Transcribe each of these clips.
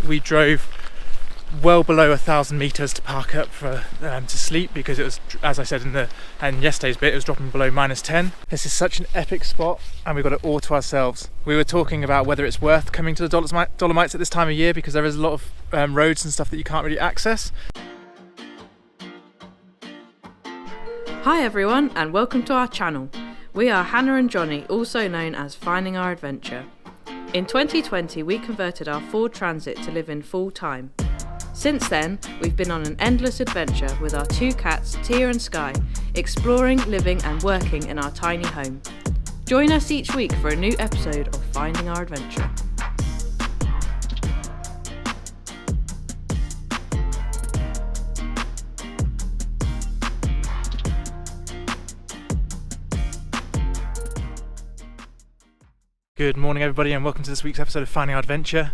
we drove well below 1,000 meters to park up for to sleep, because it was, as I said in yesterday's bit, it was dropping below -10. This is such an epic spot, and we've got it all to ourselves. We were talking about whether it's worth coming to the Dolomites at this time of year, because there is a lot of roads and stuff that you can't really access. Hi everyone, and welcome to our channel. We are Hannah and Jonny, also known as Finding Our Adventure. In 2020 we converted our Ford Transit to live in full time. Since then, we've been on an endless adventure with our two cats, Tia and Skye, exploring, living and working in our tiny home. Join us each week for a new episode of Finding Our Adventure. Good morning everybody, and welcome to this week's episode of Finding Our Adventure.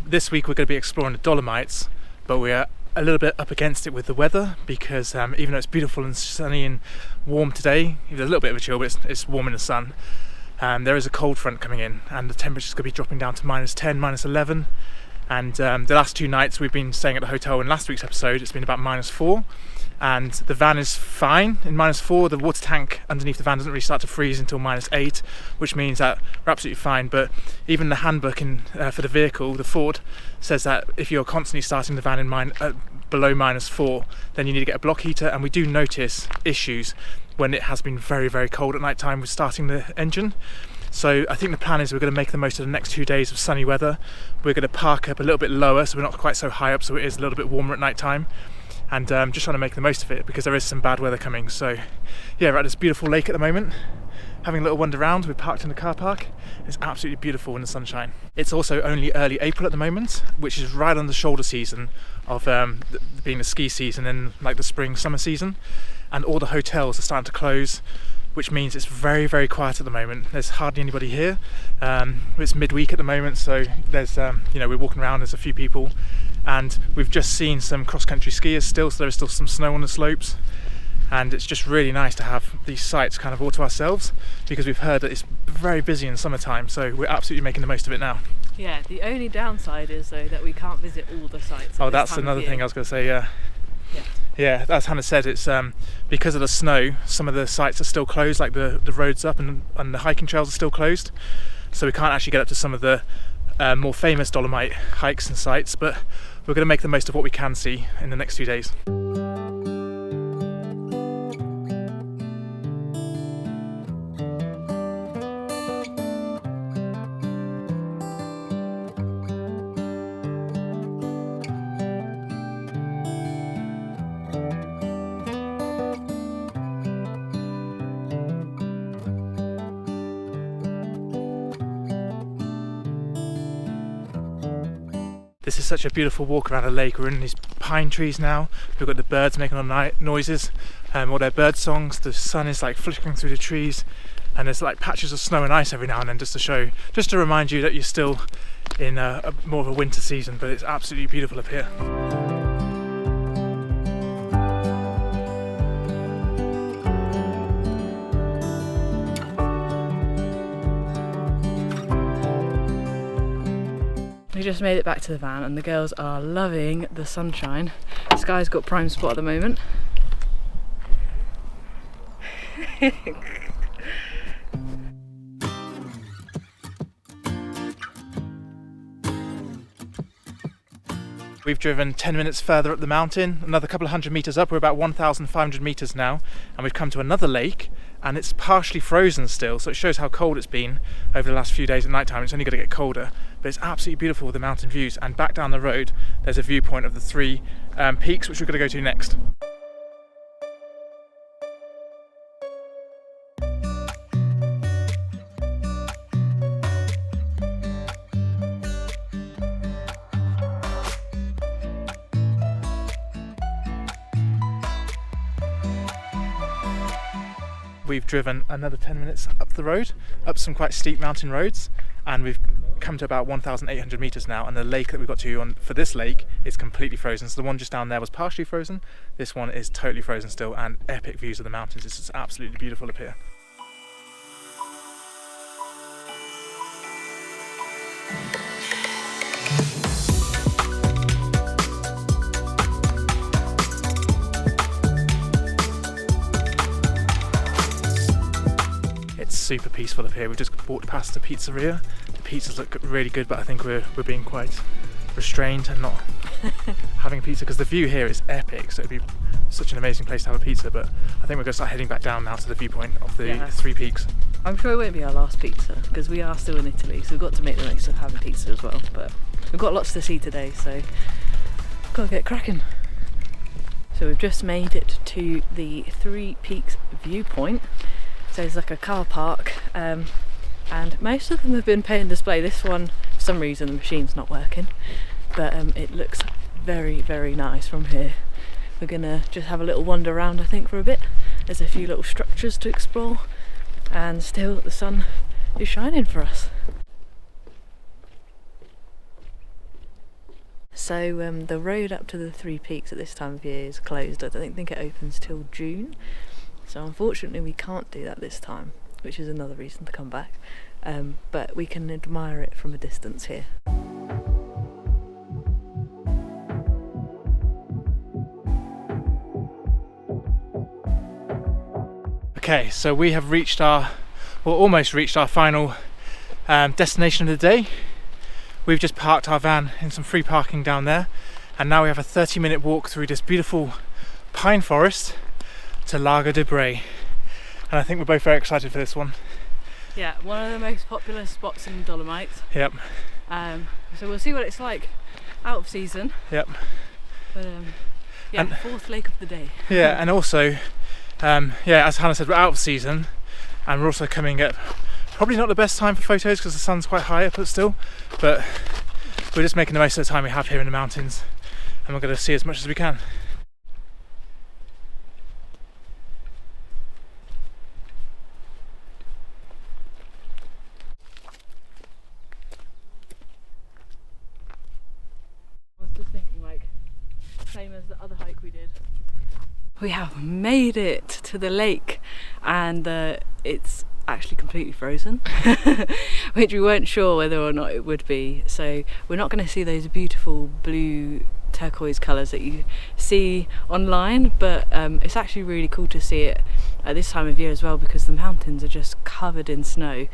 This week we're going to be exploring the Dolomites, but we are a little bit up against it with the weather, because even though it's beautiful and sunny and warm today, there's a little bit of a chill, but it's warm in the sun. There is a cold front coming in, and the temperature's going to be dropping down to -10, -11. And the last two nights we've been staying at the hotel. In last week's episode it's been about -4, and the van is fine in -4. The water tank underneath the van doesn't really start to freeze until -8, which means that we're absolutely fine. But even the handbook for the vehicle, the Ford, says that if you're constantly starting the van in below -4, then you need to get a block heater. And we do notice issues when it has been very, very cold at night time with starting the engine. So I think the plan is we're going to make the most of the next 2 days of sunny weather. We're going to park up a little bit lower, so we're not quite so high up, so it is a little bit warmer at night time. And just trying to make the most of it, because there is some bad weather coming. So yeah, we're at this beautiful lake at the moment, having a little wander around. We're parked in the car park. It's absolutely beautiful in the sunshine. It's also only early April at the moment, which is right on the shoulder season of being the ski season and like the spring summer season. And all the hotels are starting to close, which means it's very, very quiet at the moment. There's hardly anybody here. It's midweek at the moment, so there's we're walking around, there's a few people, and we've just seen some cross-country skiers still, so there's still some snow on the slopes. And it's just really nice to have these sites kind of all to ourselves, because we've heard that it's very busy in summertime, so we're absolutely making the most of it now. Yeah, the only downside is though that we can't visit all the sites. Oh, that's another thing I was going to say, yeah. Yeah, as Hannah said, it's because of the snow, some of the sites are still closed, like the roads up and the hiking trails are still closed. So we can't actually get up to some of the more famous Dolomite hikes and sites, but we're going to make the most of what we can see in the next few days. This is such a beautiful walk around a lake. We're in these pine trees now. We've got the birds making all noises, all their bird songs. The sun is like flickering through the trees, and there's like patches of snow and ice every now and then, just to remind you that you're still in more of a winter season. But it's absolutely beautiful up here. We just made it back to the van, and the girls are loving the sunshine. Skye's got prime spot at the moment. We've driven 10 minutes further up the mountain, another couple of hundred meters up. We're about 1,500 meters now, and we've come to another lake, and it's partially frozen still, so it shows how cold it's been over the last few days at night time. It's only going to get colder, but it's absolutely beautiful with the mountain views. And back down the road there's a viewpoint of the three peaks, which we're going to go to next. We've driven another 10 minutes up the road, up some quite steep mountain roads, and we've come to about 1,800 meters now, and the lake that we got to for this lake is completely frozen. So the one just down there was partially frozen. This one is totally frozen still, and epic views of the mountains. It's just absolutely beautiful up here. super peaceful up here. We've just walked past the pizzeria. The pizzas look really good, but I think we're being quite restrained and not having a pizza because the view here is epic, so it'd be such an amazing place to have a pizza. But I think we're going to start heading back down now to the viewpoint of the three peaks. I'm sure it won't be our last pizza because we are still in Italy, so we've got to make the most of having pizza as well. But we've got lots to see today, so gotta get cracking. So we've just made it to the Three Peaks viewpoint. So there's like a car park, and most of them have been pay and display. This one, for some reason, the machine's not working, but it looks very, very nice from here. We're gonna just have a little wander around, I think, for a bit. There's a few little structures to explore, and still the sun is shining for us. So the road up to the Three Peaks at this time of year is closed. I don't think it opens till June. So unfortunately we can't do that this time, which is another reason to come back. But we can admire it from a distance here. Okay, so we have reached almost reached our final destination of the day. We've just parked our van in some free parking down there, and now we have a 30-minute walk through this beautiful pine forest to Lago de Braies, and I think we're both very excited for this one. Yeah, one of the most popular spots in the Dolomites. Yep. So we'll see what it's like out of season. Yep. But yeah, and fourth lake of the day. Yeah, and also, as Hannah said, we're out of season, and we're also coming at probably not the best time for photos because the sun's quite high up still, but we're just making the most of the time we have here in the mountains, and we're going to see as much as we can. I was just thinking, like, same as the other hike we did. We have made it to the lake, and it's actually completely frozen, which we weren't sure whether or not it would be. So we're not going to see those beautiful blue turquoise colours that you see online, but it's actually really cool to see it at this time of year as well, because the mountains are just covered in snow,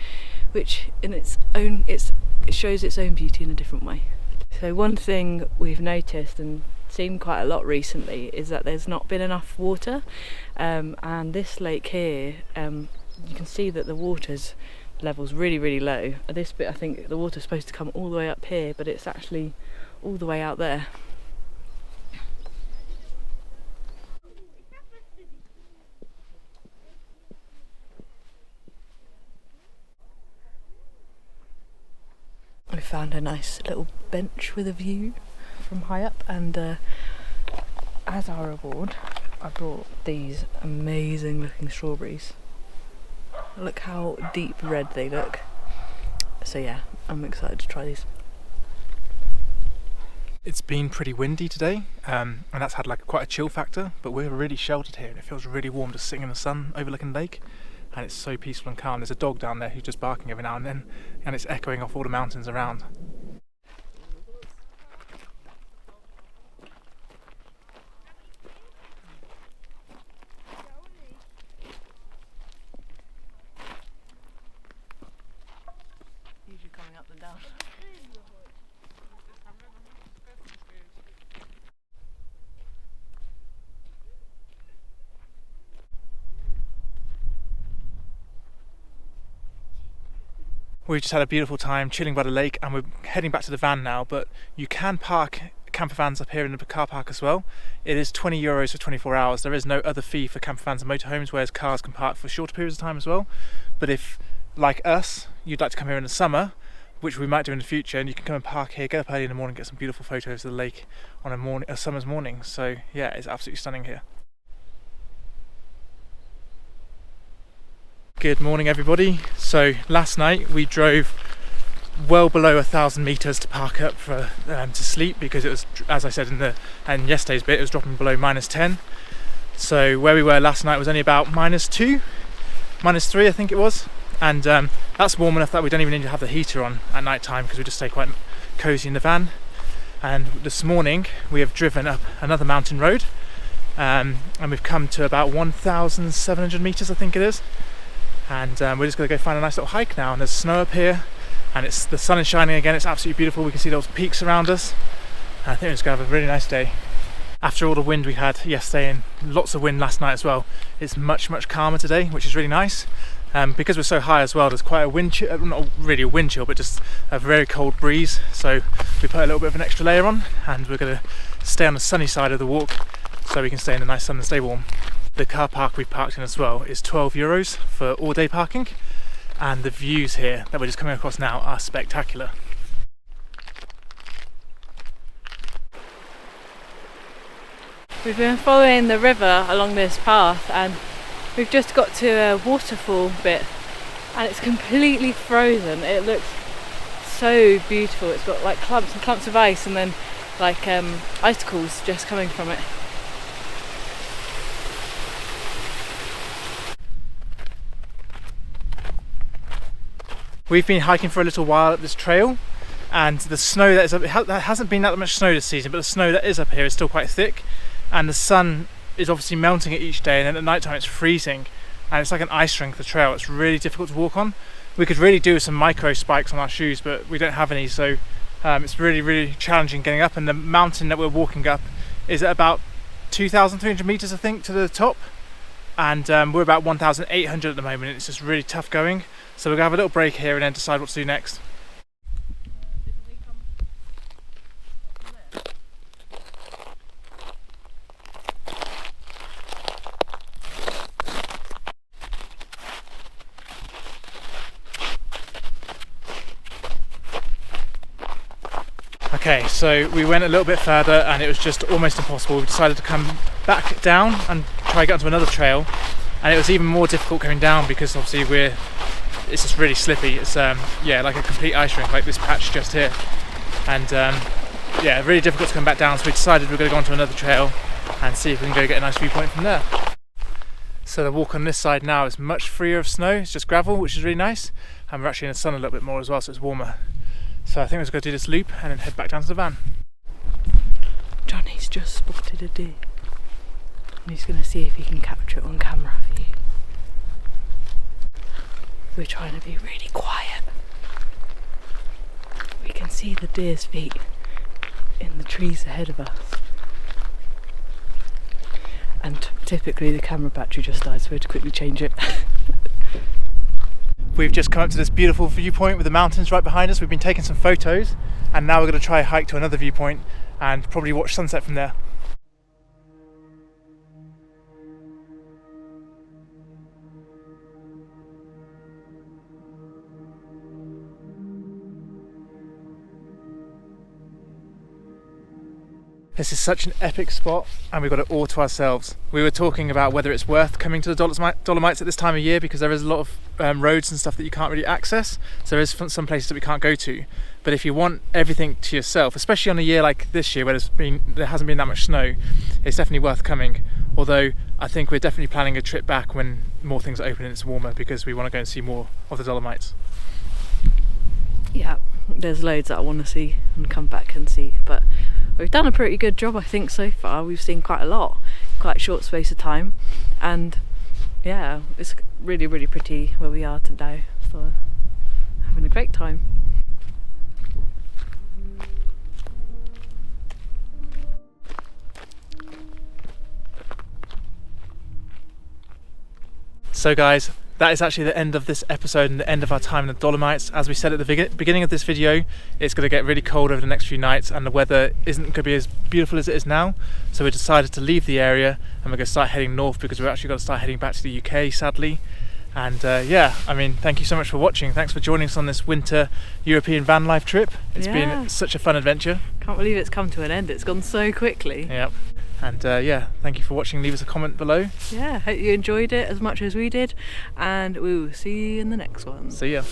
which in its own it shows its own beauty in a different way. So one thing we've noticed and seen quite a lot recently is that there's not been enough water, and this lake here, you can see that the water's level's really, really low. At this bit I think the water's supposed to come all the way up here, but it's actually all the way out there. We found a nice little bench with a view from high up, and as our reward I brought these amazing looking strawberries. Look how deep red they look. So yeah, I'm excited to try these. It's been pretty windy today, and that's had like quite a chill factor, but we're really sheltered here and it feels really warm just sitting in the sun overlooking the lake, and it's so peaceful and calm. There's a dog down there who's just barking every now and then, and it's echoing off all the mountains around. Usually coming up and down. We've just had a beautiful time chilling by the lake, and we're heading back to the van now, but you can park camper vans up here in the car park as well. It is €20 for 24 hours. There is no other fee for camper vans and motorhomes, whereas cars can park for shorter periods of time as well. But if, like us, you'd like to come here in the summer, which we might do in the future, and you can come and park here, get up early in the morning, get some beautiful photos of the lake on a summer's morning. So yeah, it's absolutely stunning here. Good morning everybody. So last night we drove well below 1,000 meters to park up for to sleep, because it was, as I said in yesterday's bit, it was dropping below -10. So where we were last night was only about -2, -3 I think it was, and that's warm enough that we don't even need to have the heater on at night time, because we just stay quite cozy in the van. And this morning we have driven up another mountain road, and we've come to about 1,700 meters I think it is. and we're just going to go find a nice little hike now. And there's snow up here, and the sun is shining again. It's absolutely beautiful. We can see those peaks around us, and I think we're just going to have a really nice day. After all the wind we had yesterday and lots of wind last night as well, it's much calmer today, which is really nice. Because we're so high as well, there's quite a wind chill, not really a wind chill, but just a very cold breeze. So we put a little bit of an extra layer on, and we're going to stay on the sunny side of the walk so we can stay in the nice sun and stay warm. The car park we've parked in as well is €12 for all day parking, and the views here that we're just coming across now are spectacular. We've been following the river along this path, and we've just got to a waterfall bit, and it's completely frozen. It looks so beautiful. It's got like clumps and clumps of ice, and then like icicles just coming from it. We've been hiking for a little while up this trail, and the snow that is up, there hasn't been that much snow this season, but the snow that is up here is still quite thick, and the sun is obviously melting it each day, and then at night time it's freezing, and it's like an ice rink, the trail. It's really difficult to walk on. We could really do some micro spikes on our shoes, but we don't have any, so it's really challenging getting up. And the mountain that we're walking up is at about 2,300 meters, I think, to the top, and we're about 1,800 at the moment. It's just really tough going, so we're gonna have a little break here and then decide what to do next. Okay, so we went a little bit further and it was just almost impossible. We decided to come back down and try to get onto another trail, and it was even more difficult coming down because obviously it's just really slippy. It's yeah, like a complete ice rink, like this patch just here, and yeah, really difficult to come back down. So we decided we're going to go onto another trail and see if we can go get a nice viewpoint from there. So the walk on this side now is much freer of snow. It's just gravel, which is really nice, and we're actually in the sun a little bit more as well, so it's warmer. So I think we're just going to do this loop and then head back down to the van. Johnny's just spotted a deer, and he's going to see if he can capture it on camera for you. We're trying to be really quiet. We can see the deer's feet in the trees ahead of us. And typically the camera battery just died, so we had to quickly change it. We've just come up to this beautiful viewpoint with the mountains right behind us. We've been taking some photos, and now we're going to try a hike to another viewpoint and probably watch sunset from there. This is such an epic spot, and we've got it all to ourselves. We were talking about whether it's worth coming to the Dolomites at this time of year, because there is a lot of roads and stuff that you can't really access, so there is some places that we can't go to. But if you want everything to yourself, especially on a year like this year where there hasn't been that much snow, it's definitely worth coming. Although I think we're definitely planning a trip back when more things are open and it's warmer, because we want to go and see more of the Dolomites. Yeah, there's loads that I want to see and come back and see, but we've done a pretty good job, I think, so far. We've seen quite a lot, quite a short space of time, and yeah, it's really pretty where we are today, so having a great time. So guys, that is actually the end of this episode and the end of our time in the Dolomites. As we said at the beginning of this video, it's going to get really cold over the next few nights, and the weather isn't going to be as beautiful as it is now. So we decided to leave the area, and we're going to start heading north, because we're actually going to start heading back to the UK, sadly. And yeah, I mean, thank you so much for watching. Thanks for joining us on this winter European van life trip. It's been such a fun adventure. Can't believe it's come to an end. It's gone so quickly. Yep. And yeah, thank you for watching. Leave us a comment below. Yeah, hope you enjoyed it as much as we did, and we will see you in the next one. See ya.